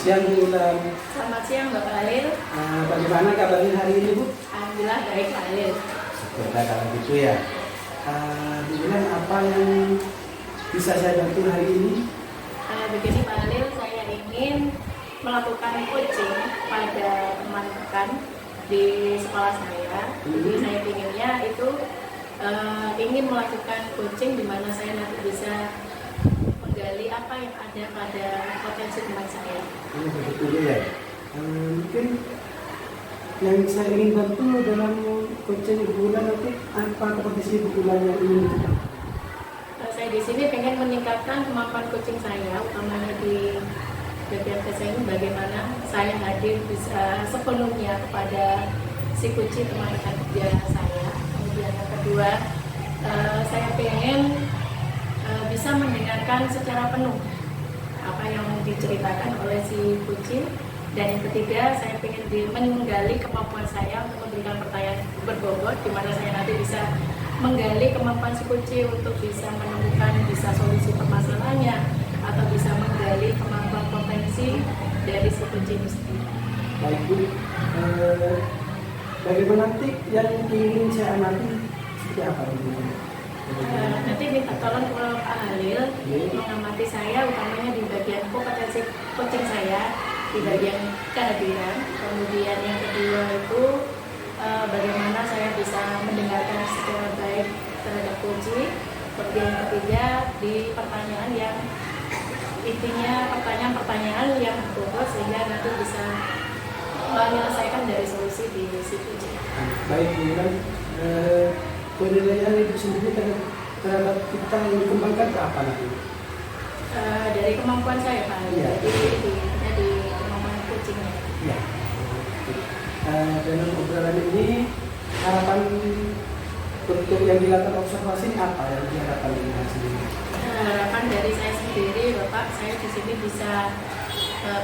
siang Bu Ulan. Selamat siang Bapak Halil. Bagaimana kabarnya hari ini Bu? Alhamdulillah baik Pak Halil. Syukurlah kalau gitu ya. Bu Ulan, apa yang bisa saya bantu hari ini? Begini Pak Halil, saya ingin melakukan coaching pada teman rekan di sekolah saya. Jadi saya inginnya itu ingin melakukan coaching di mana saya nanti bisa menggali apa yang ada pada potensi teman saya. Ini begitu ya. Mungkin yang saya ingin bantu dalam coaching Bu Ulan nanti apa kompetisi Bu Ulan yang ingin dilakukan? Saya di sini pengen meningkatkan kemampuan coaching saya, utamanya di bagian ini bagaimana saya hadir bisa sepenuhnya kepada si coaching teman rekan kerja saya. Kemudian yang kedua, saya pengen bisa mendengarkan secara penuh apa yang diceritakan oleh si coaching. Dan yang ketiga, saya ingin menggali kemampuan saya untuk memberikan pertanyaan berbobot, di mana saya nanti bisa menggali kemampuan si coaching untuk bisa menemukan solusi permasalahannya atau bisa menggali kemampuan potensi dari si coaching itu sendiri. Baik Bu, bagaimana nanti yang ingin saya amati seperti apa Bu? Nanti minta tolong ke Pak Halil mengamati saya utamanya di bagian kompetensi coaching saya, di bagian kehadiran. Kemudian yang kedua itu bagaimana saya bisa mendengarkan secara baik terhadap coaching. Kemudian yang ketiga di pertanyaan yang intinya pertanyaan-pertanyaan yang berbobot sehingga nanti bisa menyelesaikan dari solusi di si coaching. Baik Bu Ulan, penilaian itu sendiri terhadap kita yang dikembangkan ke apa nanti? Dari kemampuan saya Pak, Iya. jadi di kemampuan coachingnya. Ya. Dalam obrolan ini harapan untuk yang dilakukan observasi ini apa yang diharapkan dengan sendiri? Harapan dari saya sendiri, Bapak, saya di sini bisa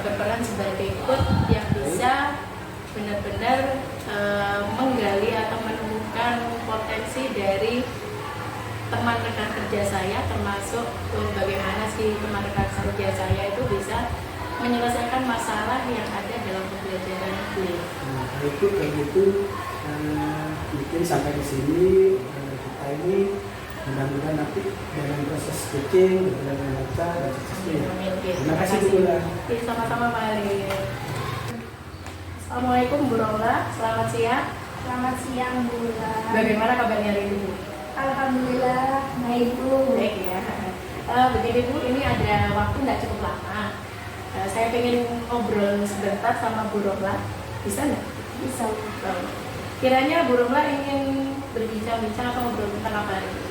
berperan sebagai coach yang bisa benar-benar menggali atau menemukan potensi dari teman rekan kerja saya, termasuk bagaimana si teman rekan kerja saya itu bisa menyelesaikan masalah yang ada dalam pembelajaran beliau. Nah, itu kayak gitu, mungkin sampai di sini kita ini mudah-mudahan nanti dalam proses coaching berjalan lancar dan sukses ya. Terima kasih Bu Ulan. Sama-sama Pak Ali. Assalamualaikum Bu Rola, selamat siang. Selamat siang Bu Ulan. Bagaimana kabarnya hari ini Bu? Alhamdulillah baik Bu. Baik ya. Begini Bu, ini ada waktu nggak cukup lama. Saya pengen ngobrol sebentar sama Bu Rola, bisa nggak? Bisa. Kiranya Bu Rola ingin berbincang-bincang atau ngobrol tentang apa hari ini?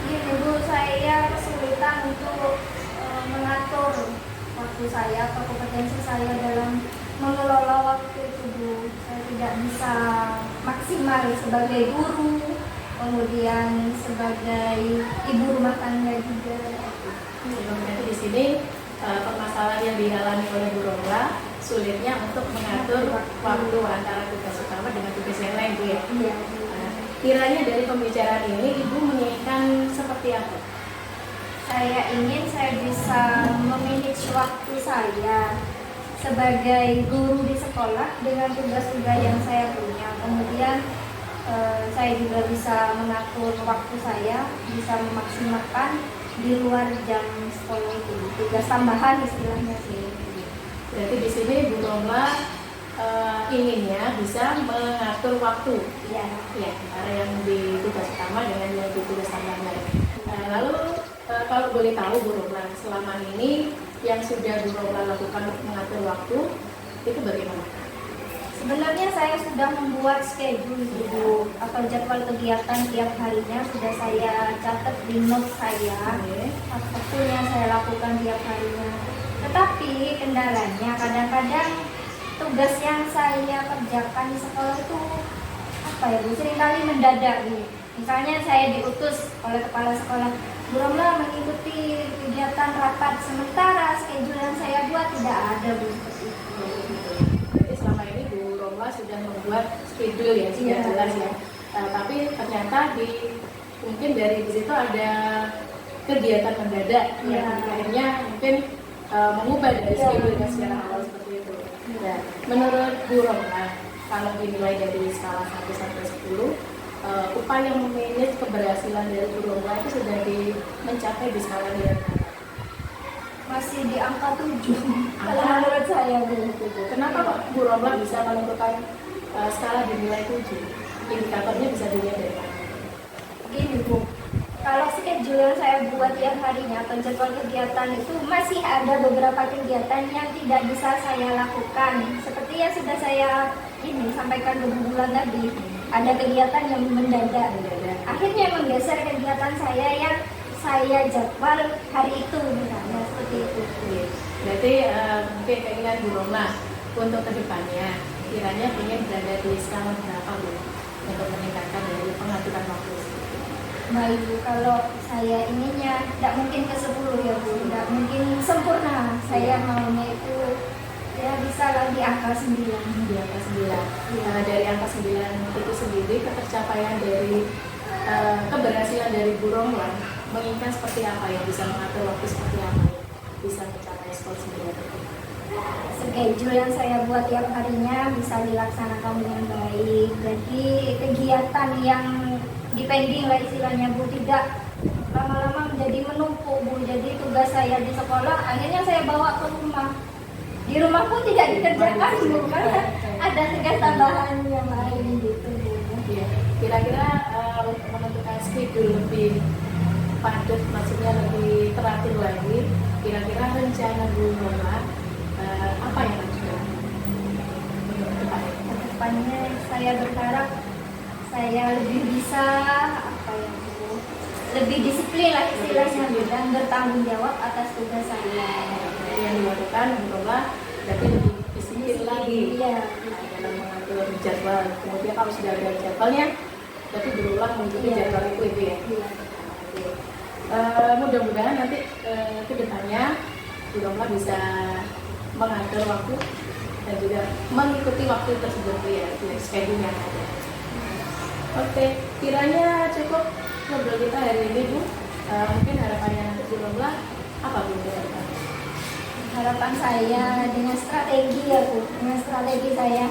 Ini Bu, saya kesulitan untuk mengatur waktu saya atau kompetensi saya dalam mengelola waktu itu Bu. Saya tidak bisa maksimal sebagai guru, kemudian sebagai ibu rumah tangga juga. Berarti di sini permasalahan yang dialami oleh Bu Rola sulitnya untuk mengatur waktu antara tugas utama dengan tugas yang lain Bu ya. Iya. Kiranya dari pembicaraan ini Ibu menginginkan seperti apa? Saya ingin saya bisa memanage waktu saya sebagai guru di sekolah dengan tugas-tugas yang saya punya. Kemudian saya juga bisa mengatur waktu saya, bisa memaksimalkan di luar jam sekolah itu. Tugas tambahan istilahnya sih. Berarti di sini Bu Rola inginnya bisa mengatur waktu Ya. ya antara yang di tugas utama dengan yang di tugas tambahan lain. Lalu kalau boleh tahu Bu Rola, selama ini yang sudah Bu Rola lakukan untuk mengatur waktu itu bagaimana? Sebenarnya saya sudah membuat schedule Bu, atau jadwal kegiatan tiap harinya sudah saya catat di note saya. Apa yang saya lakukan tiap harinya. Tetapi kendalanya kadang-kadang tugas yang saya kerjakan di sekolah itu apa ya Bu, seringkali mendadak gitu. Misalnya saya diutus oleh kepala sekolah, Bu Rola mengikuti kegiatan rapat, sementara schedule yang saya buat tidak ada Bu, seperti itu. Berarti selama ini Bu Rola sudah membuat schedule ya, sudah jelas ya. Tapi ternyata mungkin dari situ ada kegiatan mendadak yang akhirnya mungkin mengubah dari schedule secara awal seperti itu. Nah, menurut Bu Romla, kalau dinilai dari skala 1 sampai 10, upaya memanage keberhasilan dari Bu Romla itu sudah mencapai di skala yang Masih di angka 7 kalau menurut saya begitu. Kenapa Pak Bu Romla bisa menentukan skala dinilai 7? Indikatornya bisa dilihat dari mana? Gini Bu, kalau schedule yang saya buat tiap harinya atau jadwal kegiatan itu masih ada beberapa kegiatan yang tidak bisa saya lakukan. Seperti yang sudah saya sampaikan beberapa bulan tadi, ada kegiatan yang mendadak. Akhirnya menggeser kegiatan saya yang saya jadwal hari itu, misalnya seperti itu. Berarti mungkin keinginan Bu Romla untuk kedepannya, kiranya ingin berada di skala berapa Bu untuk meningkatkan dari pengaturan waktu? Baik Bu, kalau saya inginnya tidak mungkin ke 10 ya Bu, tidak mungkin sempurna. Saya maunya itu ya bisa lah di angka 9. Di angka 9. Dari angka 9 itu sendiri, ketercapaian dari keberhasilan dari Bu Romla menginginkan seperti apa yang bisa mengatur waktu seperti apa bisa mencapai skor 9 itu? Schedule yang saya buat tiap harinya bisa dilaksanakan dengan baik. Jadi kegiatan yang depending lah istilahnya Bu, tidak lama-lama menjadi menumpuk Bu. Jadi tugas saya di sekolah akhirnya saya bawa ke rumah. Di rumah pun tidak dikerjakan Bu, karena ada tugas tambahan yang lain gitu Bu. Ya, kira-kira untuk menentukan schedule lebih padat, maksudnya lebih teratur lagi, kira-kira rencana Bu Romla apa yang harus dilakukan untuk depannya? Kedepannya saya berharap saya lebih bisa lebih disiplin lah istilahnya Bu, dan bertanggung jawab atas tugas saya. Yang dilakukan Bu Romla berarti lebih disiplin lagi Iya. dalam mengatur jadwal. Kemudian kalau sudah ada jadwalnya, berarti berulang mengikuti Iya. jadwal itu ya. Iya. Mudah-mudahan nanti ke depannya Bu Romla bisa mengatur waktu dan juga mengikuti waktu tersebut ya, schedule yang ada. Oke, kiranya cukup ngobrol kita hari ini Bu. Mungkin harapannya untuk Bu Romla apa Bu? Harapan saya dengan strategi ya Bu, dengan strategi saya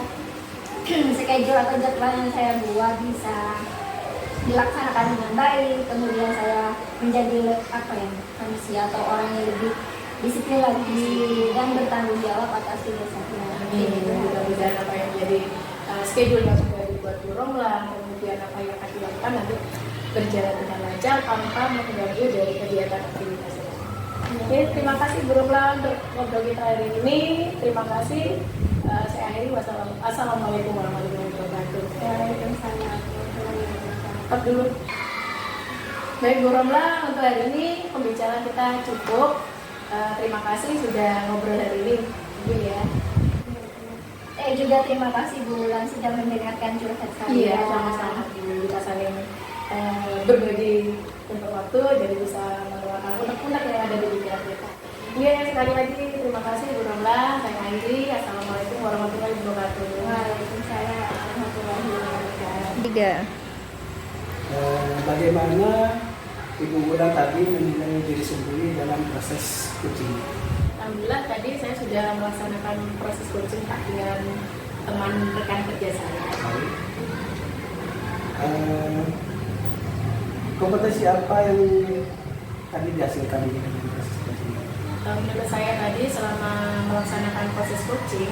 schedule atau jadwal yang saya buat bisa dilaksanakan dengan baik, kemudian saya menjadi manusia atau orang yang lebih disiplin lagi dan bertanggung jawab atas tugas saya. Mudah-mudahan apa yang menjadi schedule yang sudah dibuat Bu Romla, kemudian apa yang akan dilakukan nanti berjalan dengan lancar tanpa mengganggu dari kegiatan aktivitas. Oke, terima kasih Bu Romla untuk ngobrol kita hari ini. Terima kasih. Saya akhiri. Wassalamualaikum warahmatullahi wabarakatuh. Waalaikumsalam. Stop dulu. Baik Bu Romla, untuk hari ini pembicaraan kita cukup. Terima kasih sudah ngobrol hari ini, Bu ya. Juga terima kasih Bu Ulan sudah mendengarkan curhat saya. Iya, sama-sama Bu. Kita saling berbagi untuk waktu, jadi bisa meluangkan unek-unek yang ada di pikiran kita. Iya, sekali lagi terima kasih Bu Romla. Saya akhiri. Assalamualaikum warahmatullahi wabarakatuh. Waalaikumsalam warahmatullahi wabarakatuh. 3. Bagaimana Ibu Ulan tadi menilai diri sendiri dalam proses coaching? Alhamdulillah tadi saya sudah melaksanakan proses coaching Pak dengan teman rekan kerja saya. Kompetensi apa yang tadi dihasilkan dengan proses coaching? Menurut saya tadi selama melaksanakan proses coaching,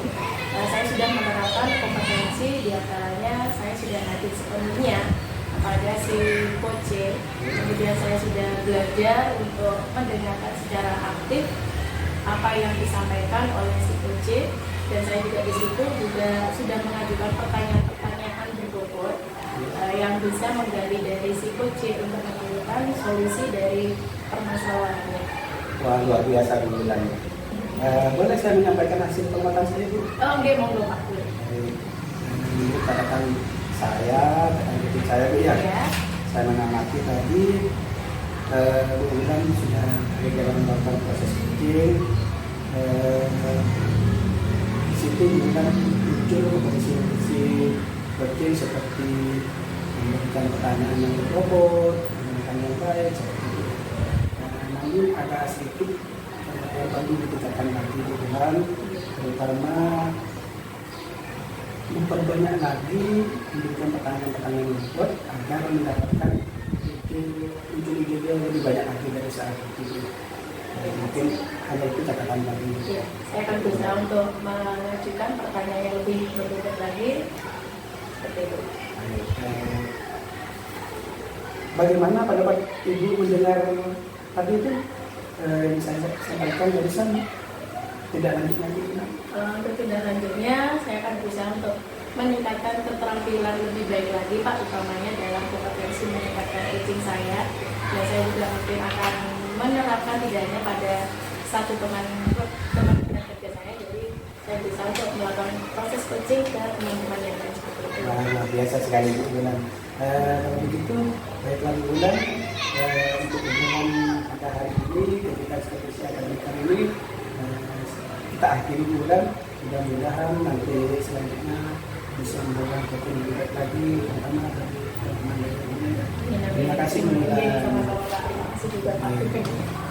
saya sudah menerapkan kompetensi, diantaranya saya sudah hadir sepenuhnya pada si coaching. Kemudian saya sudah belajar untuk mendengarkan secara aktif apa yang disampaikan oleh si coaching, dan saya juga di situ juga sudah mengajukan pertanyaan-pertanyaan berbobot yang bisa menggali dari si coaching untuk menemukan solusi dari permasalahannya. Wah, luar biasa Bu Ulan. Boleh saya menyampaikan hasil pengamatan saya Bu? Oh, oke, monggo Pak. Menurut catatan saya, catatan saya Bu ya. Ya. Saya mengamati tadi Bu Ulan sudah dalam melakukan proses coaching. Di situ Bu Ulan muncul kompetensi coaching seperti memberikan pertanyaan yang berbobot, menggunakan yang baik, seperti itu. Namun agak sedikit perlu ditingkatkan lagi Bu Bulan, terutama memperbanyak lagi memberikan pertanyaan-pertanyaan yang kuat agar mendapatkan ide-ide yang lebih banyak lagi dari saat itu. Mungkin hanya itu catatan lagi. Ya, saya akan berusaha untuk mengajukan pertanyaan yang lebih berbeda lagi. Seperti itu. Baik, bagaimana pendapat Ibu mendengar tadi itu yang saya sampaikan barusan? Tidak lanjut lagi? Untuk tindak lanjutnya, saya akan berusaha untuk meningkatkan keterampilan lebih baik lagi Pak, utamanya dalam kompetensi meningkatkan coaching saya. Dan saya juga mungkin akan menerapkan tidak hanya pada satu teman kerja saya, jadi saya berusaha untuk melakukan proses coaching ke teman-teman yang lain seperti itu. Wah, luar biasa sekali Bu Bulan. Kalau begitu, baiklah Bu Bulan, untuk hubungan pada hari ini ketika diskusi akademik kali ini kita akhiri Bu Bulan. Mudah-mudahan nanti selanjutnya bisa memberikan kopi lebih baik lagi, terutama dari teman-teman dari Bu Bulan. Terima kasih Bu Bulan. Sama-sama Pak, terima kasih juga Pak.